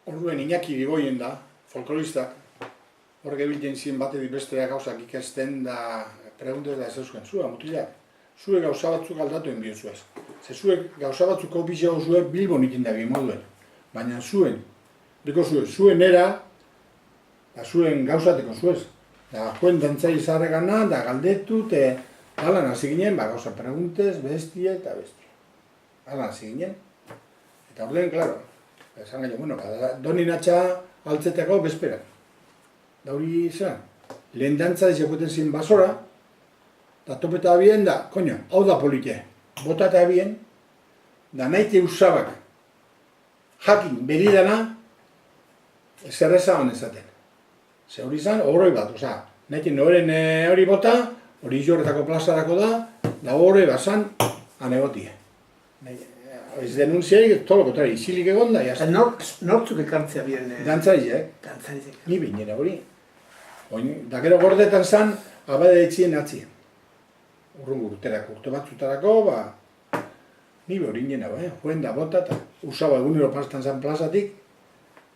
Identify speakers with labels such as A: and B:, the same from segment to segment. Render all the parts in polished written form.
A: Orduen Iñaki Irigoyen da, folkloristak, horrek ebiltzen ziren batetik besteak gauzak ikasten da, preguntez da ez euskuen, zua mutilak, zuek gauza batzuk aldatuen bihotzuez. Ze zuek gauza batzuk opizago zuek Bilbon ikin da moduen, baina zuen, zuen era, da zuen gauzateko zuez. Da, joen dantzai zarregana, da galdetu, alan hasi ginen, gauza preguntez, bestie eta bestie. Alan hasi ginen. Eta ordean, klaro, esan gaino, bueno, doni natxa altzeteko bezperan. Da hori izan, lehen dantza dizekuten ziren basora, da topeta abien da, koño, hau da polite, botata abien, da naite usabak, jakin beridana, zerreza honezaten. Ze hori izan, horroi bat, oza, naite noren hori bota, hori izorretako plazarako da horroi bat zan, anegotie. Ez denuntziarik, tolo kotari, isilik egon da, jazta.
B: Nortzuk ekartzea biren?
A: Dantzaiek.
B: Dantzaiek.
A: Ni binera hori. Da gero gordetan zan, abade etzien atzien. Urrungo urterako, urte batzutarako, ni hori nena, joen da bota, eta usaba egunero pastan zan plazatik,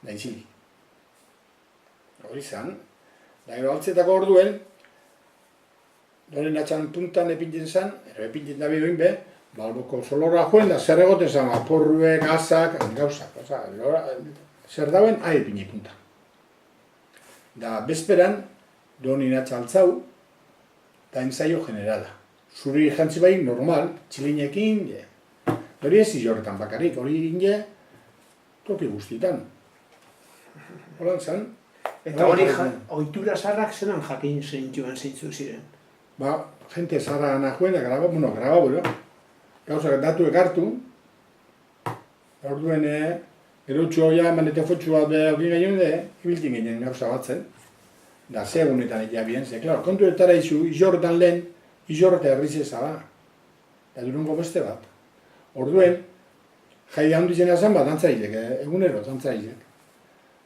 A: da isilik. Hori zan, da gero altzetako orduen, doren atxan puntan epintzen zan, epintzen da bidoin be, Balboko solorra joen da, zer egoten zan, aporruek, azak, gauzak, zer dauen, ahi epinei punta. Da, bezperan, doni natxa altzau, da ensaio generala. Zuri jantzi bai, normal, txilinekin, hori ez izorretan bakarrik, hori inge, toki guztietan. Horan zan.
B: Eta hori, ohitura zarrak zelan jakin zeintuen zeintzu ziren?
A: Gente zarra gana joen, grababo, gauzak datuek hartu, orduen erotxu hoia manete fotxu bat egin gainen, ibiltin ginen gauza batzen, da segunetan egia bien, ze, klaro, kontu etara izu, izorretan lehen, izorreta herrizeza da, da durungo beste bat. Orduen, jai handitzen zan bat dantzailek, egunero dantzailek.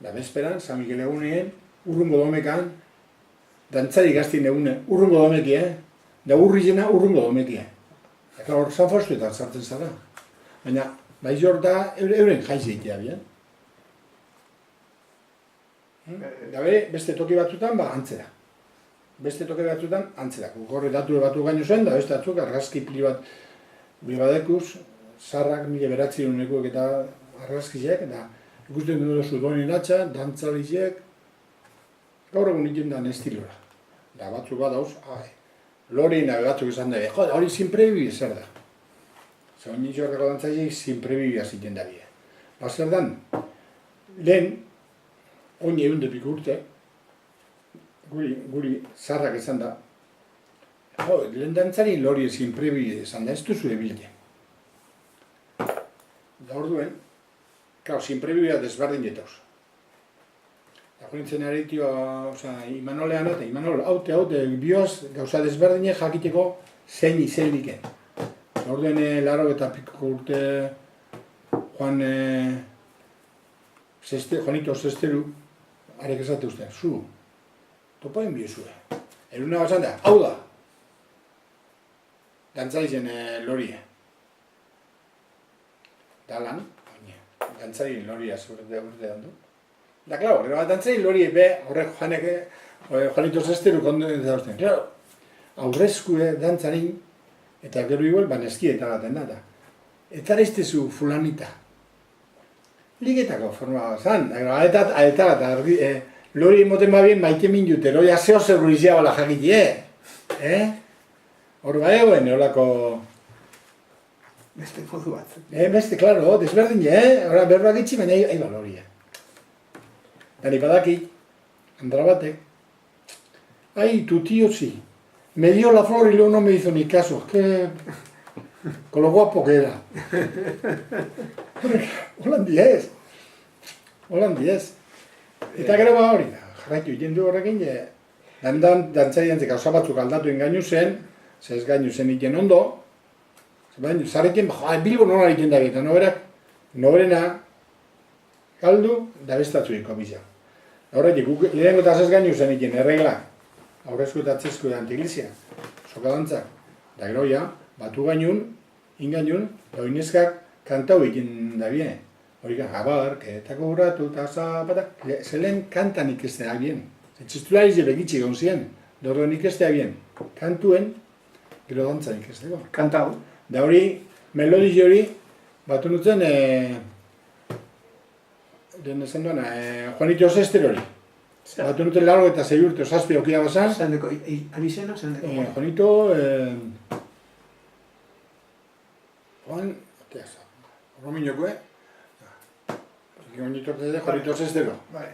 A: Da bezperan, San Mikel eguneen, urrungo domekan, dantzailik gaztien egune, urrungo domekie, da urrizena urrungo domekie. Eta hor zanfostuetan sartzen zara. Baina, baiz hor da, euren jaizeitea bien. Da bere, beste toki batzutan, antzera. Beste toki batzutan, antzera. Gorre datu batu gaino zen, da beste batzuk, argazki pili bat bilbadekuz, zarrak, mila beratzi honekuek eta argazkizek, eta ikusten dut duzu doni natxa, dantzalizek, gaur egun iten dan estilora. Da batzuk bat dauz, Lori nabe batzuk esan dabe, hori zinprebibi zer da. Zer honi jorreko dantzaileik zinprebibia ziten dabe. Zer dan, lehen, oin egun depik urte, guri zarrak esan da, lehen dantzari lori zinprebibi esan da, ez duzu ebilte. Da orduen, zinprebibia desberdin jetauz. Jorintzen areitioa, Imanolean eta Imanol, haute, bioaz gauza desberdine jakiteko zein izeliken. Orduen laro eta piko urte Juanito Zesteru, arek esate uste, zu, topain biozue. Eruna bazan da, hau da, dantzaizen lorie. Da lan, dantzaizen loria zurde handu. Da, klaro, gero bat dantzai lori horrek Juanito Zesteru kondoen zauzten. Klaro, aurrezkue dantzarin, eta gero igual, baneski eta gaten da. Eta aiztezu fulanita. Ligetako forma zan, eta lori moten babien maite min jute, lori azeo zerruizia bala jakitie. Hor bai eguen, holako...
B: Beste fozu bat.
A: Beste, klaro, desberdin, horra berroak itxi, baina aiba loria. Dani badaki, andra batek, tu tío sí, me dio la flor y luego no me hizo ni caso, con lo guapo que era. Holandiez. Eta gero hori da, jarraitu iten du horrekin, dantzaian gauza batzuk aldatu engainu zen, ez gainu zen iten ondo, zareken, Bilbo nola iten da eta noberena, galdu, da bestatzuiko bizia. Horretik, lehenengo eta zez gainu zen iten erreglak, aurrezko eta atzezko da antiglizia, soka dantzak. Da gero batu gainun, ingainun, da oinezkak kantau egin da bine. hori abarketako urratu eta zapatak, zelen kantan ikestea bien. Txistulari ze begitxik egon ziren, dorren ikestea bien. Kantuen, gero dantzan ikesteko.
B: Kanta hau.
A: Da hori, melodi hori, batu nutzen, Juanito Sester hori. Batu nutzen largo eta 6 urte, 7 okia bazan.
B: Zendeko, abizena, zendeko.
A: Juanito, Juan, Rominoko, Juanito Sestero.
B: Bai.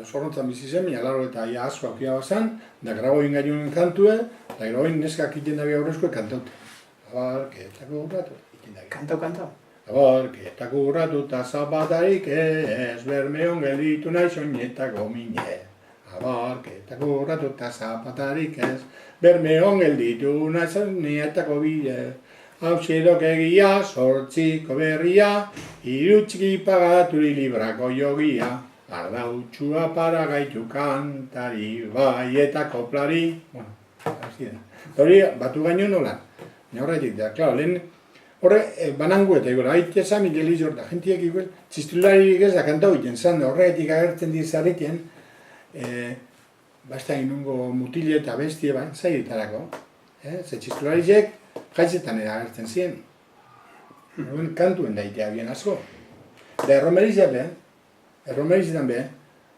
A: Zorrontzan bizi zen, largo eta ia asko okia bazan, da graboin gainuen kantue, da graboin neskak iten dabi aurrezko kantaute. Abarketako urratu, iten dabi.
B: Kantau.
A: Abarketako urratu eta zapatarik ez, bermeon gelditu nahi soinetako mine. Abarketako urratu eta zapatarik ez, bermeon gelditu nahi soinetako bide. Hau xerok egia, sortziko berria, irutxiki pagaturi librako jogia. Ardautxua para gaitu kantari, bai eta koplari. Bueno, hasi da. Hori, batu gaino nola. Horretik da, klaro, lehen horre, banangu eta igual, haite esan Miguel Izor da, jentiek igual, txistularirik ez da kantau egiten zan, horretik agertzen dizarriten, basta inungo mutile eta bestie bain, zairetarako. Ze txistularizek jaitzetan agertzen ziren. Kantuen daitea bien asko. Da erromerizak be, erromerizetan be,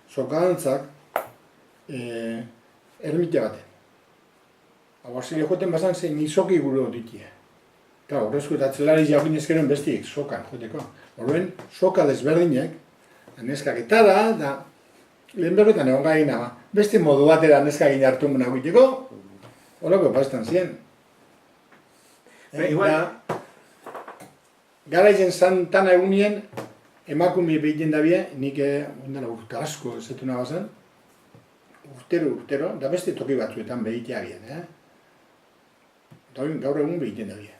A: sokadantzak ermite baten. Hau azile joten bazan zein izoki gure ditie. Eta horrezko eta atzelari jakin ezkeren bestiek sokan joteko. Horren, soka desberdinek, neskak eta da, lehen berbetan egon gaina, beste modu batera neskak egin hartu muna egiteko, horreko pastan ziren. Gara izen zantan egunien, emakume behiten dabie, nik urte asko ezetuna bazan, urtero, da beste toki batzuetan behitea bien, gaur egun behiten dabie.